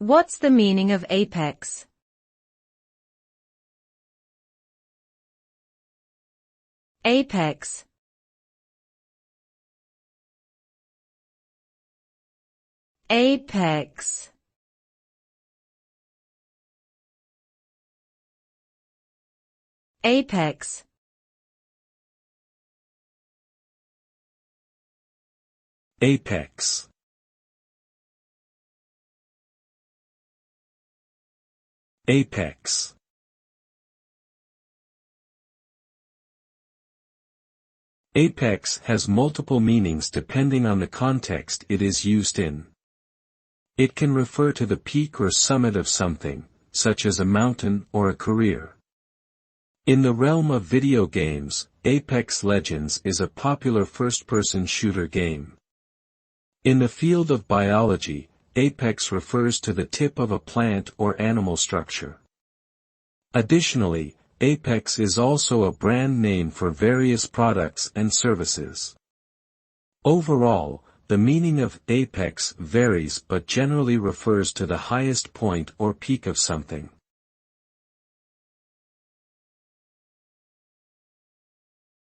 What's the meaning of apex? Apex. Apex. Apex. Apex. Apex. Apex has multiple meanings depending on the context it is used in. It can refer to the peak or summit of something, such as a mountain or a career. In the realm of video games, Apex Legends is a popular first-person shooter game. In the field of biology, apex refers to the tip of a plant or animal structure. Additionally, Apex is also a brand name for various products and services. Overall, the meaning of apex varies but generally refers to the highest point or peak of something.